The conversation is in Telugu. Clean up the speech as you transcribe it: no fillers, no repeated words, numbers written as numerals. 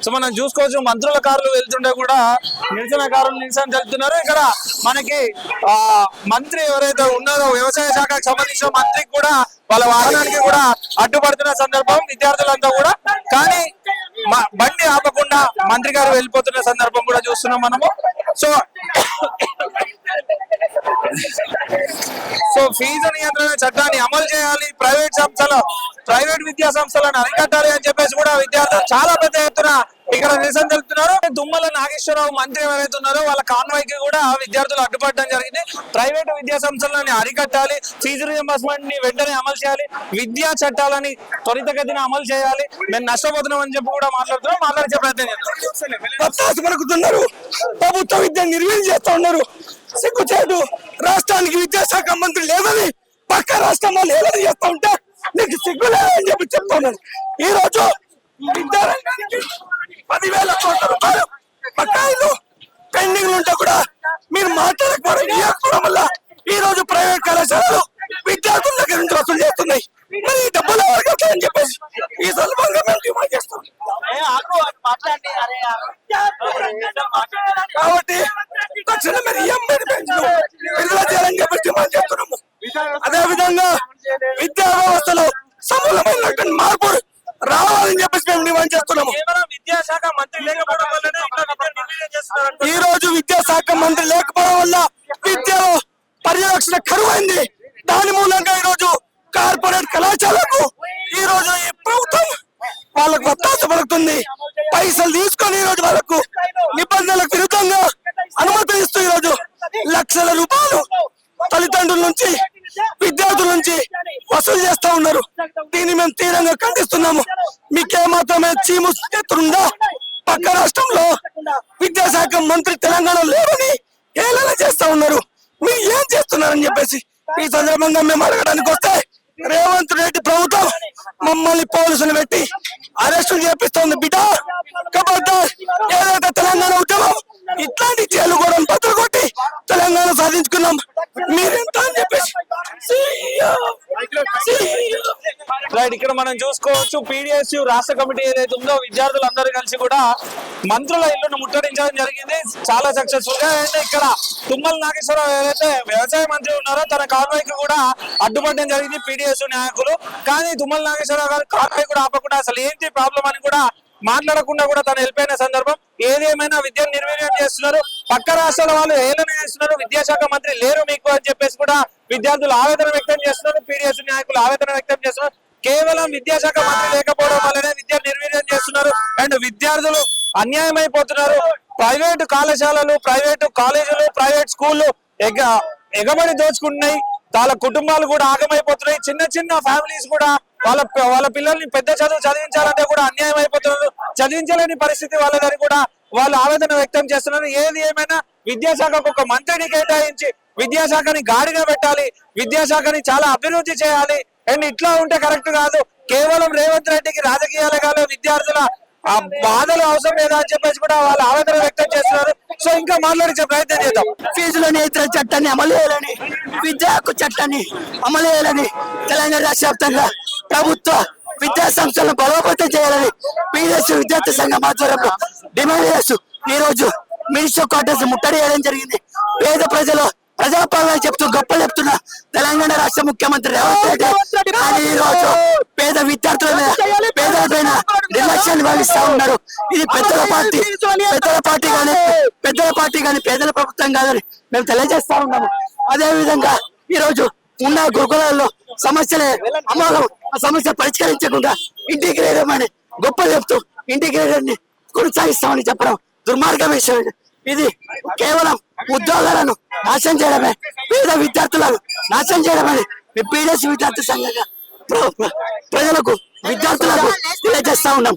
సో మనం చూసుకోవచ్చు మంత్రుల కార్లు వెళ్తుంటే కూడా నిరసనకారులు నిరసన తెలుపుతున్నారు. ఇక్కడ మనకి మంత్రి ఎవరైతే ఉన్నారో వ్యవసాయ శాఖకు సంబంధించిన మంత్రికి కూడా వాళ్ళ వాహనానికి కూడా అడ్డుపడుతున్న సందర్భం విద్యార్థులంతా కూడా. కానీ బండి ఆపకుండా మంత్రి గారు వెళ్ళిపోతున్న సందర్భం కూడా చూస్తున్నాం మనము. సో ఫీజు నియంత్రణ చట్టాన్ని అమలు చేయాలి, ప్రైవేట్ విద్యా సంస్థలను అరికట్టాలి అని చెప్పేసి కూడా విద్యార్థులు చాలా పెద్ద ఎత్తున ఇక్కడ నిరసన తెలుపుతున్నారు. తుమ్మల నాగేశ్వరరావు మంత్రి ఎవరైతే ఉన్నారో వాళ్ళ కాన్వాయ్ కి కూడా విద్యార్థులు అడ్డుపడడం జరిగింది. ప్రైవేటు విద్యా సంస్థలను అరికట్టాలి, ఫీజు రియంబర్స్మెంట్ ని వెంటనే అమలు చేయాలి, విద్యా చట్టాలని త్వరితగతిన అమలు చేయాలి, మేము నష్టపోతున్నాం అని చెప్పి కూడా మాట్లాడే ప్రయత్నం చేస్తున్నారు. ప్రభుత్వ విద్యను నిర్వీర్యం చేస్తా ఉన్నారు. సిగ్గుచేటు రాష్ట్రానికి విద్యాశాఖ మంత్రి లేదని పక్క రాష్ట్రంలో లేదని చేస్తా ఉంటే నీకు సిగ్గు లేదని చెప్పి చెప్తున్నాను. ఈ రోజు విద్యారంగానికి 10,000 కోట్ల రూపాయలు బకాయిలు పెండింగ్ ఉంటే కూడా మీరు మాట్లాడకపోవడం వల్ల ఈ రోజు ప్రైవేట్ కళాశాలలు విద్యార్థుల దగ్గర నుంచి వసూలు చేస్తున్నాయి. మరి డబ్బులు ఎవరికని చెప్పేసి ఈ సందర్భంగా మేము డిమాండ్ చేస్తాం. కాబట్టి తక్షణం మీరు విడుదల చేయాలని చెప్పేసి డిమాండ్ చేస్తున్నాము. అదే విధంగా విద్యా వ్యవస్థలో సమూలమైనటువంటి మార్పు రావాలని చెప్పేసి మేము డిమాండ్ చేస్తున్నాము. విద్యాశాఖ మంత్రి లేకపోవడం వల్లనే ఈ రోజు విద్యాశాఖ మంత్రి లేకపోవడం వల్ల విద్యలో పర్యవేక్షణ కరువైంది. దాని మూలంగా ఈ రోజు కార్పొరేట్ కళాశాలకు ఈ రోజు ఈ ప్రభుత్వం వాళ్ళకు వత్తాస పలుకుతుంది. పైసలు తీసుకొని ఈ రోజు వాళ్ళకు నిబంధనలకు విరుద్ధంగా అనుమతి ఇస్తూ ఈ రోజు లక్షల రూపాయలు తల్లిదండ్రుల నుంచి విద్యార్థుల నుంచి వసూలు చేస్తా ఉన్నారు. దీన్ని మేము తీవ్రంగా ఖండిస్తున్నాము. మీకేమాత్రమే చీము ఎత్తుందా? పక్క రాష్ట్రంలో విద్యాశాఖ మంత్రి తెలంగాణ లేవని హేళన చేస్తా ఉన్నారు. మీరు ఏం చేస్తున్నారని చెప్పేసి ఈ సందర్భంగా మేము అడగడానికి వస్తే రేవంత్ రెడ్డి ప్రభుత్వం మమ్మల్ని పోలీసులు పెట్టి అరెస్టులు చేపిస్తోంది. బిడ్డ కబడ్డార్ ఏదైతే తెలంగాణ ఉద్యమం ఇట్లాంటి జైలు కూడా బద్దలు కొట్టి తెలంగాణ సాధించుకున్నాం, మీరెంత అని చెప్పేసి ఇక్కడ మనం చూసుకోవచ్చు. PDSU రాష్ట్ర కమిటీ ఏదైతే ఉందో విద్యార్థులందరూ కలిసి కూడా మంత్రుల ఇల్లును ముట్టడించడం జరిగింది చాలా సక్సెస్ఫుల్ గా. అండ్ ఇక్కడ తుమ్మల నాగేశ్వరరావు ఏదైతే వ్యవసాయ మంత్రి ఉన్నారో తన కాన్వాయ్ కి కూడా అడ్డుపడడం జరిగింది PDSU నాయకులు. కానీ తుమ్మల నాగేశ్వరరావు గారు కాన్వాయ్ కూడా ఆపకుండా అసలు ఏంటి ప్రాబ్లం అని కూడా మాట్లాడకుండా కూడా తను వెళ్ళిపోయిన సందర్భం. ఏదేమైనా విద్యను నిర్వీర్యం చేస్తున్నారు, పక్క రాష్ట్రాల వాళ్ళు హేళన చేస్తున్నారు, విద్యాశాఖ మంత్రి లేరు మీకు అని చెప్పేసి కూడా విద్యార్థులు ఆవేదన వ్యక్తం చేస్తున్నారు, PDSU నాయకులు ఆవేదన వ్యక్తం చేస్తున్నారు. కేవలం విద్యాశాఖ మంత్రి లేకపోవడం వల్లనే విద్యను నిర్వీర్యం చేస్తున్నారు అండ్ విద్యార్థులు అన్యాయం అయిపోతున్నారు. ప్రైవేటు కళాశాలలు, ప్రైవేటు కాలేజీలు, ప్రైవేట్ స్కూళ్లు ఎగబడి దోచుకుంటున్నాయి. వాళ్ళ కుటుంబాలు కూడా ఆగమైపోతున్నాయి. చిన్న చిన్న ఫ్యామిలీస్ కూడా వాళ్ళ పిల్లల్ని పెద్ద చదువు చదివించాలంటే కూడా అన్యాయం అయిపోతున్నారు. చదివించలేని పరిస్థితి వాళ్ళదని కూడా వాళ్ళు ఆవేదన వ్యక్తం చేస్తున్నారు. ఏది ఏమైనా విద్యాశాఖకు ఒక మంత్రిని కేటాయించి విద్యాశాఖని గాడిగా పెట్టాలి, విద్యాశాఖని చాలా అభివృద్ధి చేయాలి. అండ్ ఇట్లా ఉంటే కరెక్ట్ కాదు. కేవలం రేవంత్ రెడ్డికి రాజకీయాలే కాదు, విద్యార్థుల ఆ బాధలు అవసరం లేదా అని చెప్పేసి కూడా వాళ్ళు ఆవేదన వ్యక్తం చేస్తున్నారు. సో ఇంకా మాట్లాడించే ప్రయత్నం చేద్దాం. ఫీజుల నియంత్రణ చట్టాన్ని అమలు చేయాలని, విద్యా హక్కు చట్టాన్ని అమలు చేయాలని తెలంగాణ రాష్ట్ర వ్యాప్తంగా ప్రభుత్వ విద్యా సంస్థలను బలోపేతం చేయాలని PDSU విద్యార్థి సంఘం ఆధ్వర్యంలో డిమాండ్ చేస్తూ ఈ రోజు మినిస్టర్ క్వార్టర్స్ ముట్టడి చేయడం జరిగింది. పేద ప్రజలు ప్రజాపాలన చెప్తూ గొప్పలు చెప్తున్న తెలంగాణ రాష్ట్ర ముఖ్యమంత్రి రేవంత్ రెడ్డి కానీ ఈ రోజు పేద విద్యార్థుల మీద పేదల పైన నిర్లక్ష్యాన్ని భావిస్తా ఉన్నారు. ఇది పెద్దల పార్టీ కానీ పేదల ప్రభుత్వం కాదని మేము తెలియజేస్తా ఉన్నాము. అదే విధంగా ఈ రోజు ఉన్న గురుకులాల్లో సమస్యలే అమలు ఆ సమస్య పరిష్కరించకుండా ఇంటిగ్రేటర్ అని గొప్పలు చెప్తూ ఇంటిగ్రేటర్ ని కొనసాగిస్తామని చెప్పడం దుర్మార్గం విషయం. ఇది కేవలం ఉద్యోగాలను నాశనం చేయడమే, పేద విద్యార్థులను నాశనం చేయడమని PDSU విద్యార్థి సంఘంగా ప్రజలకు విద్యార్థులకు తెలియజేస్తా ఉన్నాం.